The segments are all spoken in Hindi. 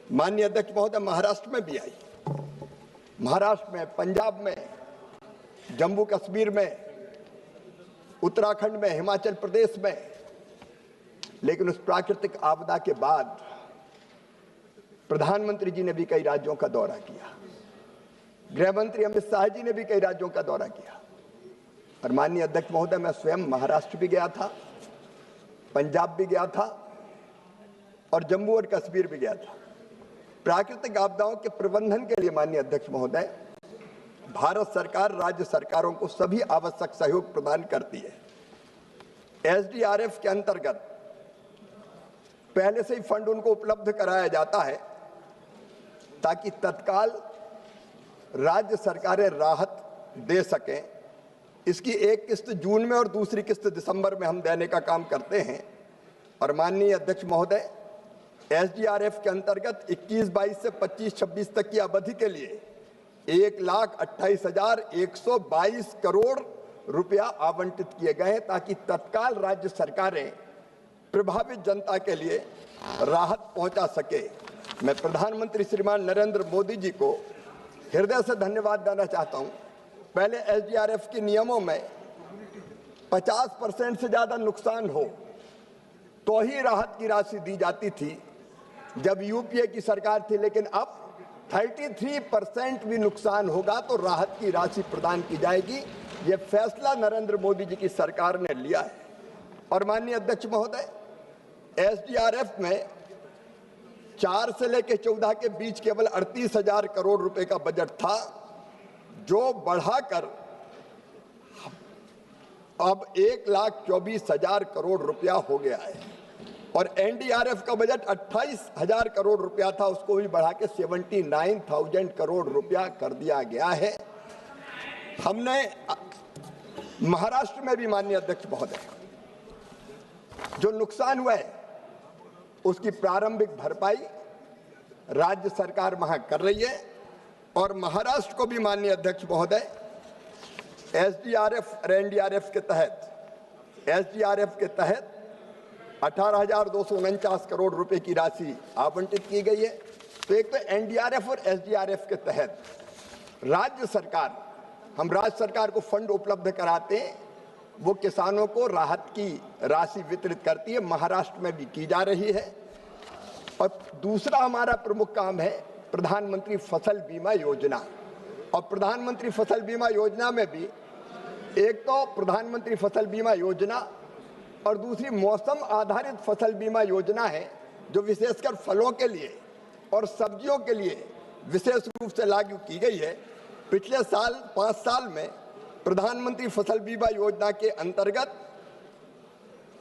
माननीय अध्यक्ष महोदय, महाराष्ट्र में भी आई, महाराष्ट्र में, पंजाब में, जम्मू कश्मीर में, उत्तराखंड में, हिमाचल प्रदेश में। लेकिन उस प्राकृतिक आपदा के बाद प्रधानमंत्री जी ने भी कई राज्यों का दौरा किया, गृह मंत्री अमित शाह जी ने भी कई राज्यों का दौरा किया। और माननीय अध्यक्ष महोदय, मैं स्वयं महाराष्ट्र भी गया था, पंजाब भी गया था और जम्मू और कश्मीर भी गया था। प्राकृतिक आपदाओं के प्रबंधन के लिए माननीय अध्यक्ष महोदय, भारत सरकार राज्य सरकारों को सभी आवश्यक सहयोग प्रदान करती है। एसडीआरएफ के अंतर्गत पहले से ही फंड उनको उपलब्ध कराया जाता है ताकि तत्काल राज्य सरकारें राहत दे सकें। इसकी एक किस्त जून में और दूसरी किस्त दिसंबर में हम देने का काम करते हैं। और माननीय अध्यक्ष महोदय, एसडीआरएफ के अंतर्गत 21-22 से 25-26 तक की अवधि के लिए 1,28,122 करोड़ रुपया आवंटित किए गए हैं ताकि तत्काल राज्य सरकारें प्रभावित जनता के लिए राहत पहुंचा सके। मैं प्रधानमंत्री श्रीमान नरेंद्र मोदी जी को हृदय से धन्यवाद देना चाहता हूं। पहले एसडीआरएफ के नियमों में 50% से ज्यादा नुकसान हो तो ही राहत की राशि दी जाती थी जब यूपीए की सरकार थी, लेकिन अब 33% भी नुकसान होगा तो राहत की राशि प्रदान की जाएगी। यह फैसला नरेंद्र मोदी जी की सरकार ने लिया है। और माननीय अध्यक्ष महोदय, एसडीआरएफ में 4 से लेकर 14 के बीच केवल 38,000 करोड़ रुपए का बजट था, जो बढ़ाकर अब 1,24,000 करोड़ रुपया हो गया है। और एनडीआरएफ का बजट 28,000 करोड़ रुपया था, उसको भी बढ़ा के 79,000 करोड़ रुपया कर दिया गया है। हमने महाराष्ट्र में भी माननीय अध्यक्ष महोदय, जो नुकसान हुआ है उसकी प्रारंभिक भरपाई राज्य सरकार वहां कर रही है। और महाराष्ट्र को भी माननीय अध्यक्ष महोदय, एसडीआरएफ और एनडीआरएफ के तहत 18,249 करोड़ रुपए की राशि आवंटित की गई है। तो एक तो एनडीआरएफ और एसडीआरएफ के तहत हम राज्य सरकार को फंड उपलब्ध कराते हैं, वो किसानों को राहत की राशि वितरित करती है, महाराष्ट्र में भी की जा रही है। और दूसरा हमारा प्रमुख काम है प्रधानमंत्री फसल बीमा योजना। और प्रधानमंत्री फसल बीमा योजना में भी एक तो प्रधानमंत्री फसल बीमा योजना और दूसरी मौसम आधारित फसल बीमा योजना है, जो विशेषकर फलों के लिए और सब्जियों के लिए विशेष रूप से लागू की गई है। पिछले साल 5 साल में प्रधानमंत्री फसल बीमा योजना के अंतर्गत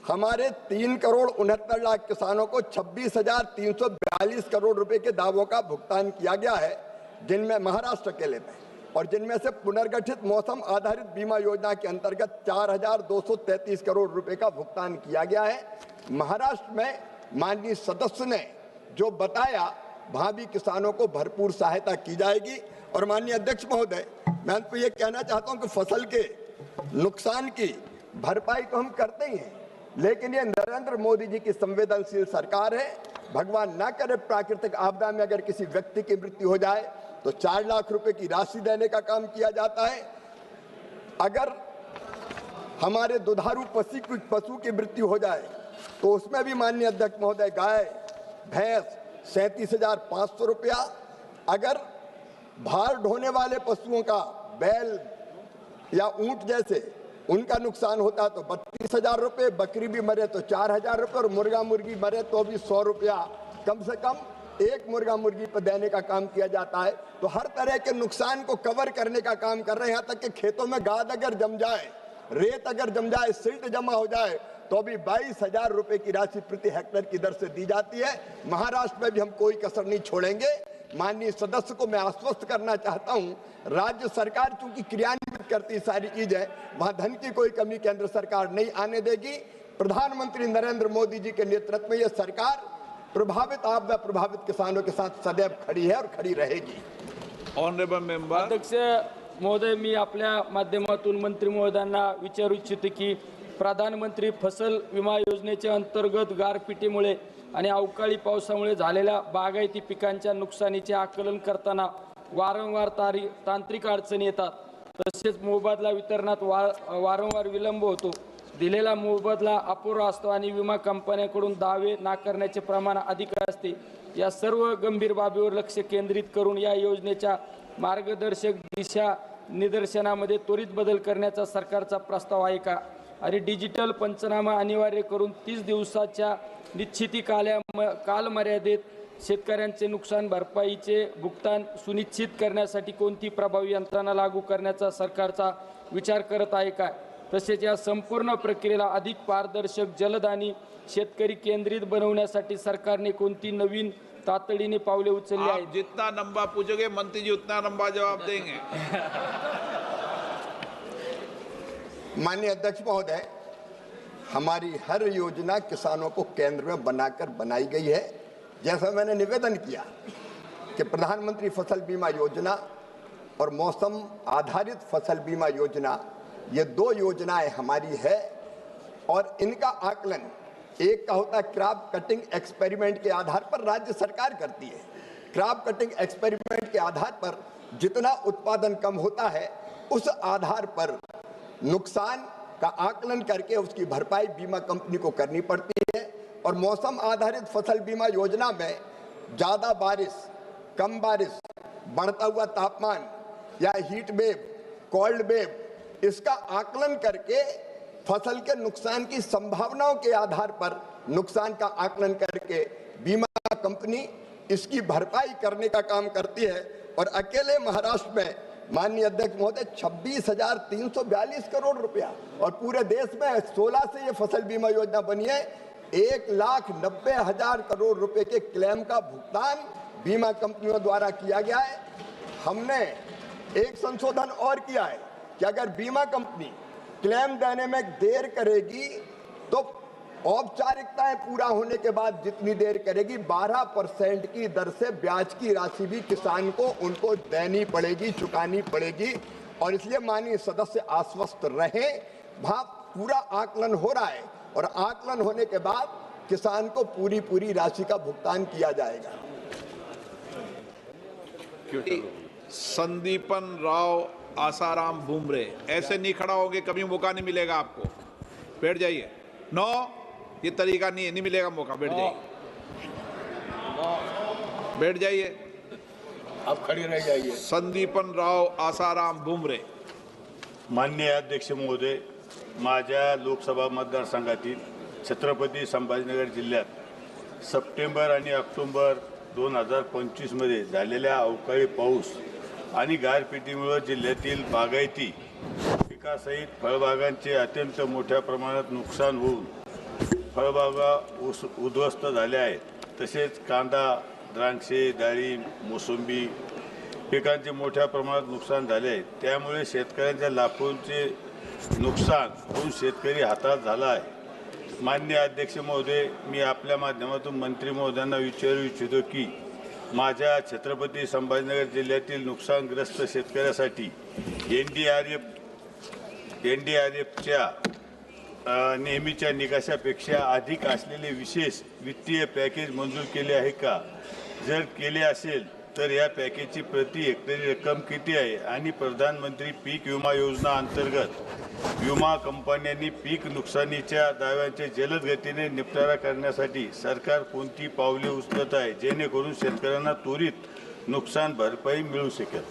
हमारे 3,69,00,000 किसानों को 26,342 करोड़ रुपए के दावों का भुगतान किया गया है, जिनमें महाराष्ट्र अकेले में, और जिनमें से पुनर्गठित मौसम आधारित बीमा योजना के अंतर्गत 4,233 करोड़ रुपए का भुगतान किया गया है। महाराष्ट्र में माननीय सदस्य ने जो बताया, वहां भी किसानों को भरपूर सहायता की जाएगी। और माननीय अध्यक्ष महोदय, मैं आपको ये कहना चाहता हूं कि फसल के नुकसान की भरपाई तो हम करते ही हैं, लेकिन ये नरेंद्र मोदी जी की संवेदनशील सरकार है। भगवान ना करे प्राकृतिक आपदा में अगर किसी व्यक्ति की मृत्यु हो जाए तो 4 लाख रुपए की राशि देने का काम किया जाता है। अगर हमारे दुधारू पशु की मृत्यु हो जाए तो उसमें भी माननीय अध्यक्ष महोदय, गाय भैंस 37,500 रुपया। अगर भार ढोने वाले पशुओं का, बैल या ऊंट जैसे, उनका नुकसान होता तो 32,000 रुपये, बकरी भी मरे तो 4,000 रुपये, और मुर्गा मुर्गी मरे तो भी 100 रुपया कम से कम एक मुर्गा मुर्गी पर देने का काम किया जाता है। तो हर तरह के नुकसान को कवर करने का काम कर रहे हैं। यहाँ तक कि खेतों में गाद अगर जम जाए, रेत अगर जम जाए, सिल्ट जमा हो जाए तो भी 22,000 रुपए की राशि प्रति हेक्टेयर की दर से दी जाती है। महाराष्ट्र में भी हम कोई कसर नहीं छोड़ेंगे। माननीय सदस्य को मैं आश्वस्त करना चाहता हूं, राज्य सरकार चूंकि क्रियान्वित करती सारी चीजें, वहां धन की कोई कमी केंद्र सरकार नहीं आने देगी। प्रधानमंत्री नरेंद्र मोदी जी के नेतृत्व में यह सरकार प्रभावित आपदा प्रभावित किसानों के साथ सदैव खड़ी है और खड़ी रहेगी। Honourable member. अध्यक्ष महोदय, मी आपल्या माध्यमातून मंत्री महोदयांना विचारू इच्छितो की प्रधानमंत्री फसल विमा योजनेच्या अंतर्गत गारपिटीमुळे आणि अवकाळी पावसामुळे झालेल्या बागायती पिकांच्या नुकसानीचे आकलन करताना वारंवार तांत्रिक अडचणी येतात. तसेच मोबदला वितरणात वारंवार विलंब होतो. दिलेला मोबदला अपुरा असतो आणि विमा कंपन्यांकडून दावे नाकारण्याचे प्रमाण अधिक असते. या सर्व गंभीर बाबीवर लक्ष केंद्रित करून या योजनेच्या मार्गदर्शक दिशा निदर्शनामध्ये त्वरित बदल करण्याचा सरकारचा प्रस्ताव आहे का? आणि डिजिटल पंचनामा अनिवार्य करून 30 दिवसाच्या निश्चिती कालमर्यादेत शेतकऱ्यांचे नुकसान भरपाईचे भुगतान सुनिश्चित करण्यासाठी कोणती प्रभावी यंत्रणा लागू करण्याचा सरकारचा विचार करत आहे का? तसेच या संपूर्ण प्रक्रियेला अधिक पारदर्शक, जलद आणि शेतकरी केंद्रित बनवण्यासाठी सरकारने कोणती नवीन तातडीने पावले उचलली आहेत? जितना लंबा पूछोगे मंत्री जी उतना लंबा जवाब देंगे. माननीय अध्यक्ष महोदय, हमारी हर योजना किसानों को केंद्र में बनाकर बनाई गई है. जैसा मैंने निवेदन किया कि प्रधानमंत्री फसल बीमा योजना और मौसम आधारित फसल बीमा योजना, ये 2 योजनाएं हमारी है और इनका आकलन एक का होता है क्रॉप कटिंग एक्सपेरिमेंट के आधार पर राज्य सरकार करती है. क्रॉप कटिंग एक्सपेरिमेंट के आधार पर जितना उत्पादन कम होता है उस आधार पर नुकसान का आकलन करके उसकी भरपाई बीमा कंपनी को करनी पड़ती है. और मौसम आधारित फसल बीमा योजना में ज़्यादा बारिश, कम बारिश, बढ़ता हुआ तापमान या हीट वेव, कोल्ड वेव, इसका आकलन करके फसल के नुकसान की संभावनाओं के आधार पर नुकसान का आकलन करके बीमा कंपनी इसकी भरपाई करने का काम करती है. और अकेले महाराष्ट्र में माननीय अध्यक्ष महोदय 26,342 करोड़ रुपया और पूरे देश में 16 से ये फसल बीमा योजना बनी है. 1,90,000 करोड़ रुपए के क्लेम का भुगतान बीमा कंपनियों द्वारा किया गया है. हमने एक संशोधन और किया है कि अगर बीमा कंपनी क्लेम देने में देर करेगी तो औपचारिकताएं पूरा होने के बाद जितनी देर करेगी 12% की दर से ब्याज की राशि भी किसान को उनको देनी पड़ेगी, चुकानी पड़ेगी. और इसलिए माननीय सदस्य आश्वस्त रहें, वहां पूरा आकलन हो रहा है और आकलन होने के बाद किसान को पूरी राशि का भुगतान किया जाएगा. संदीपन राव आसाराम बुमरे, ऐसे नहीं खड़ा होगे, कभी मौका नहीं मिलेगा आपको. बैठ जाइए. नो, ये तरीका नहीं मिलेगा मौका. बैठ जाइए, बैठ जाइए. आप खड़े रह जाइए. संदीपन राव आसाराम बुमरे. माननीय अध्यक्ष महोदय, माझ्या लोकसभा मतदारसंघातील छत्रपती संभाजीनगर जिल्ह्यात सप्टेंबर आणि ऑक्टोबर 2025 मध्ये झालेल्या अवकाळी पाऊस आणि गारपिटीमुळे जिल्ह्यातील बागायती पिकासहित फळबागांचे अत्यंत मोठ्या प्रमाणात नुकसान होऊन फळबागा उद्ध्वस्त झाल्या आहेत. तसेच कांदा, द्राक्षे, डाळिंब, मोसंबी पिकांचे मोठ्या प्रमाणात नुकसान झाले आहे. त्यामुळे शेतकऱ्यांच्या लाखोंचे नुकसान होऊन शेतकरी हातात झाला आहे. माननीय अध्यक्ष महोदय, मी आपल्या माध्यमातून मंत्री महोदयांना विचारू इच्छितो की माझ्या छत्रपती संभाजीनगर जिल्ह्यातील नुकसानग्रस्त शेतकऱ्यासाठी एनडीआरएफच्या नेहमीच्या निकषापेक्षा अधिक असलेले विशेष वित्तीय पॅकेज मंजूर केले आहे का? जर केले असेल तर या पॅकेजची प्रति हेक्टरी रक्कम किती आहे? आणि प्रधानमंत्री पीक विमा योजना अंतर्गत विमा कंपन्यांनी पीक नुकसानीच्या दाव्यांचे जलद गतीने निपटारा करण्यासाठी सरकार कोणती पावले उचलत आहे जेणेकरून शेतकऱ्यांना त्वरित नुकसान भरपाई मिळू शकेल?